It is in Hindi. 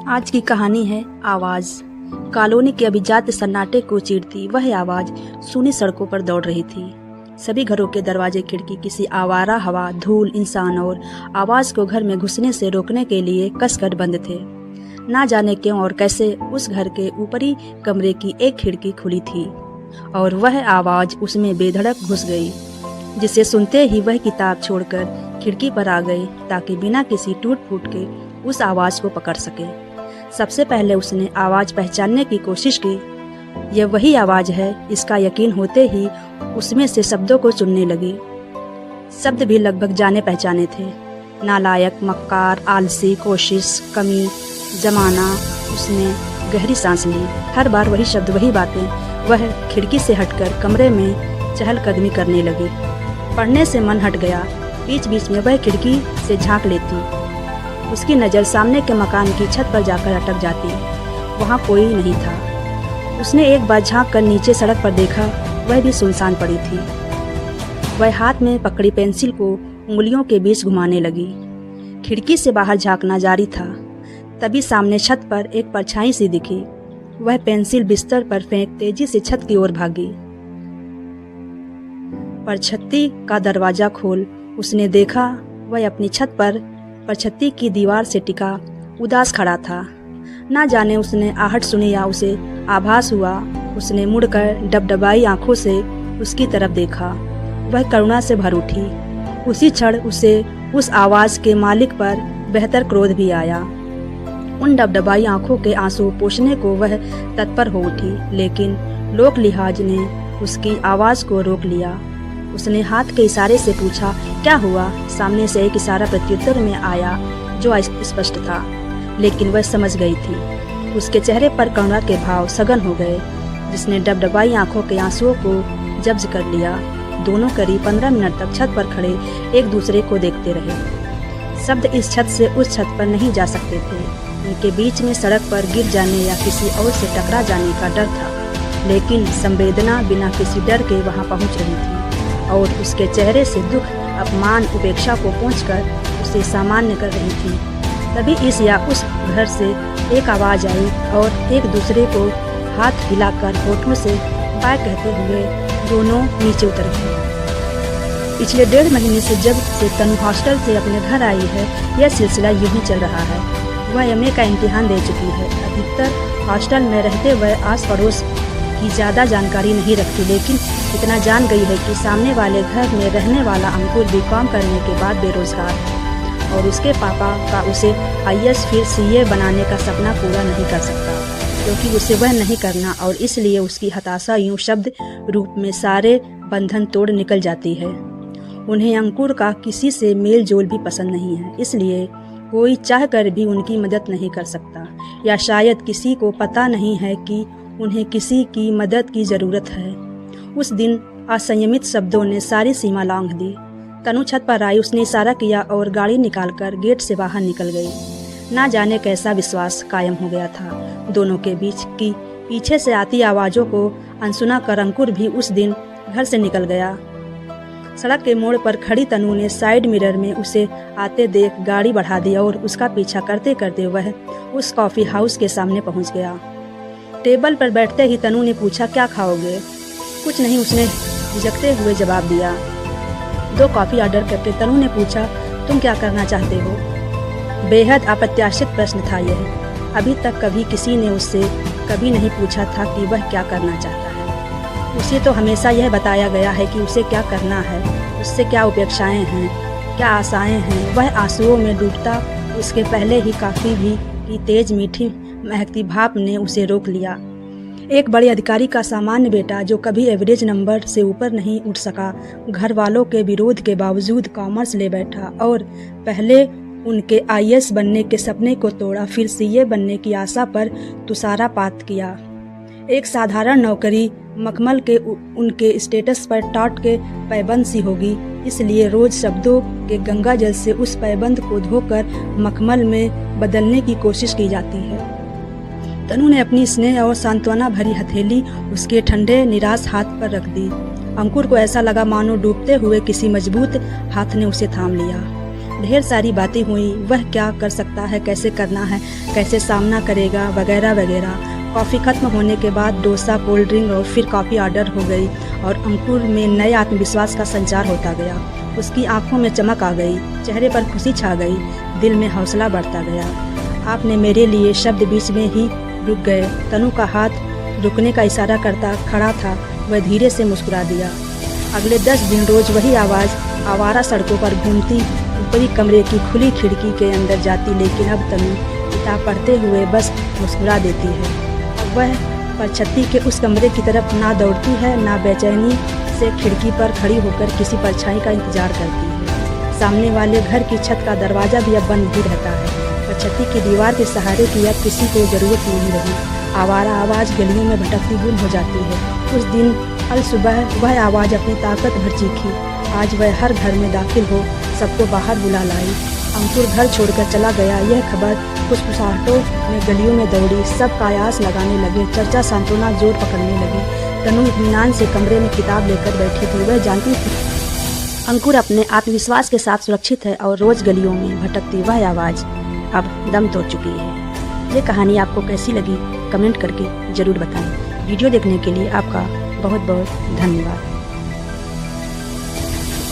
आज की कहानी है आवाज। कॉलोनी के अभिजात सन्नाटे को चीरती वह आवाज सूनी सड़कों पर दौड़ रही थी। सभी घरों के दरवाजे खिड़की किसी आवारा हवा, धूल, इंसान और आवाज को घर में घुसने से रोकने के लिए कसकर बंद थे। ना जाने क्यों और कैसे उस घर के ऊपरी कमरे की एक खिड़की खुली थी और वह आवाज उसमें बेधड़क घुस गई, जिसे सुनते ही वह किताब छोड़कर खिड़की पर आ गई ताकि बिना किसी टूट फूट के उस आवाज को पकड़ सके। सबसे पहले उसने आवाज पहचानने की कोशिश की। यह वही आवाज है, इसका यकीन होते ही उसमें से शब्दों को चुनने लगी। शब्द भी लगभग जाने पहचाने थे। नालायक, मक्कार, आलसी, कोशिश, कमी, जमाना। उसने गहरी सांस ली। हर बार वही शब्द, वही बातें। वह खिड़की से हटकर कमरे में चहलकदमी करने लगी। पढ़ने से मन हट गया। बीच बीच में वह खिड़की से झांक लेती। उसकी नज़र सामने के मकान की छत पर जाकर अटक जाती। वहाँ कोई नहीं था। उसने एक बार झांक कर नीचे सड़क पर देखा, वह भी सुनसान पड़ी थी। वह हाथ में पकड़ी पेंसिल को उंगलियों के बीच घुमाने लगी। खिड़की से बाहर झांकना जारी था। तभी सामने छत पर एक परछाई सी दिखी। वह पेंसिल बिस्तर पर फेंक तेजी से छत की ओर भागी। परछत्ती का दरवाजा खोल उसने देखा, वह अपनी छत पर परछत्ती की दीवार से टिका उदास खड़ा था। ना जाने उसने आहट सुनी या उसे आभास हुआ। उसने मुड़कर डबडबाई आंखों से उसकी तरफ देखा। वह करुणा से भर उठी। उसी क्षण उसे उस आवाज के मालिक पर बेहतर क्रोध भी आया। उन डबडबाई आंखों के आंसू पोंछने को वह तत्पर हो उठी, लेकिन लोक लिहाज ने उसकी आवाज को रोक लिया। उसने हाथ के इशारे से पूछा, क्या हुआ? सामने से एक इशारा प्रत्युत्तर में आया जो स्पष्ट था, लेकिन वह समझ गई थी। उसके चेहरे पर करुणा के भाव सघन हो गए, जिसने डबडबाई आंखों के आंसुओं को जब्त कर लिया। दोनों करीब 15 मिनट तक छत पर खड़े एक दूसरे को देखते रहे। शब्द इस छत से उस छत पर नहीं जा सकते थे। उनके बीच में सड़क पर गिर जाने या किसी और से टकरा जाने का डर था, लेकिन संवेदना बिना किसी डर के वहां पहुंच रही थी और उसके चेहरे से दुख, अपमान, उपेक्षा को पोंछकर उसे सामान्य कर रही थी। तभी इस या उस घर से एक आवाज आई और एक दूसरे को हाथ हिलाकर होठों से बाय कहते हुए दोनों नीचे उतर गए। पिछले 1.5 महीने से जब से तनु हॉस्टल से अपने घर आई है, यह सिलसिला यूं ही चल रहा है। वह एमए का इम्तिहान दे चुकी है। अधिकतर हॉस्टल में रहते वह आस पड़ोस की ज़्यादा जानकारी नहीं रखती, लेकिन इतना जान गई है कि सामने वाले घर में रहने वाला अंकुर बीकॉम करने के बाद बेरोजगार है और उसके पापा का उसे आईएएस फिर सीए बनाने का सपना पूरा नहीं कर सकता, क्योंकि उसे वह नहीं करना, और इसलिए उसकी हताशा यूं शब्द रूप में सारे बंधन तोड़ निकल जाती है। उन्हें अंकुर का किसी से मेल जोल भी पसंद नहीं है, इसलिए कोई चाह कर भी उनकी मदद नहीं कर सकता, या शायद किसी को पता नहीं है कि उन्हें किसी की मदद की जरूरत है। उस दिन असंयमित शब्दों ने सारी सीमा लांघ दी। तनु छत पर आई। उसने इशारा किया और गाड़ी निकालकर गेट से बाहर निकल गई। ना जाने कैसा विश्वास कायम हो गया था दोनों के बीच कि पीछे से आती आवाजों को अनसुना कर अंकुर भी उस दिन घर से निकल गया। सड़क के मोड़ पर खड़ी तनु ने साइड मिरर में उसे आते देख गाड़ी बढ़ा दी और उसका पीछा करते करते वह उस कॉफी हाउस के सामने पहुंच गया। टेबल पर बैठते ही तनु ने पूछा, क्या खाओगे? कुछ नहीं, उसने झिझकते हुए जवाब दिया। 2 कॉफ़ी ऑर्डर करके तनु ने पूछा, तुम क्या करना चाहते हो? बेहद अप्रत्याशित प्रश्न था यह। अभी तक कभी किसी ने उससे कभी नहीं पूछा था कि वह क्या करना चाहता है। उसे तो हमेशा यह बताया गया है कि उसे क्या करना है, उससे क्या अपेक्षाएं हैं, क्या आशाएं हैं। वह आंसुओं में डूबता उसके पहले ही काफ़ी भी की तेज मीठी महकती भाप ने उसे रोक लिया। एक बड़े अधिकारी का सामान्य बेटा जो कभी एवरेज नंबर से ऊपर नहीं उठ सका, घर वालों के विरोध के बावजूद कॉमर्स ले बैठा और पहले उनके आईएएस बनने के सपने को तोड़ा, फिर सीए बनने की आशा पर तुषारापात किया। एक साधारण नौकरी मखमल के उनके स्टेटस पर टाट के पैबंद सी होगी, इसलिए रोज शब्दों के गंगा जल से उस पैबंद को धोकर मखमल में बदलने की कोशिश की जाती है। तनु ने अपनी स्नेह और सांत्वना भरी हथेली उसके ठंडे निराश हाथ पर रख दी। अंकुर को ऐसा लगा मानो डूबते हुए किसी मजबूत हाथ ने उसे थाम लिया। ढेर सारी बातें हुई, वह क्या कर सकता है, कैसे करना है, कैसे सामना करेगा, वगैरह वगैरह। कॉफ़ी खत्म होने के बाद डोसा, कोल्ड ड्रिंक और फिर कॉफ़ी ऑर्डर हो गई और अंकुर में नए आत्मविश्वास का संचार होता गया। उसकी आंखों में चमक आ गई, चेहरे पर खुशी छा गई, दिल में हौसला बढ़ता गया। आपने मेरे लिए शब्द बीच में ही रुक गए। तनु का हाथ रुकने का इशारा करता खड़ा था, वह धीरे से मुस्कुरा दिया। अगले 10 दिन रोज वही आवाज़ आवारा सड़कों पर घूमती, ऊपरी कमरे की खुली खिड़की के अंदर जाती, लेकिन अब तनु किताब पढ़ते हुए बस मुस्कुरा देती है। अब वह परछत्ती के उस कमरे की तरफ ना दौड़ती है, ना बेचैनी से खिड़की पर खड़ी होकर किसी परछाई का इंतजार करती है। सामने वाले घर की छत का दरवाज़ा भी अब बंद ही रहता है। परछत्ती की दीवार के सहारे की अब किसी को ज़रूरत नहीं रही। आवारा आवाज़ गलियों में भटकती गुम हो जाती है। उस दिन कल सुबह वह आवाज़ अपनी ताकत भर चीखी। आज वह हर घर में दाखिल हो सबको बाहर बुला लाई। अंकुर घर छोड़कर चला गया, यह खबर फुसफुसाहटों में गलियों में दौड़ी। सब कायास लगाने लगे, चर्चा सांत्वना जोर पकड़ने लगी। तनु इत्मीनान से कमरे में किताब लेकर बैठी थी। वह जानती थी अंकुर अपने आत्मविश्वास के साथ सुरक्षित है और रोज़ गलियों में भटकती वह आवाज़ अब दम तोड़ चुकी है। ये कहानी आपको कैसी लगी कमेंट करके ज़रूर बताएं। वीडियो देखने के लिए आपका बहुत बहुत धन्यवाद।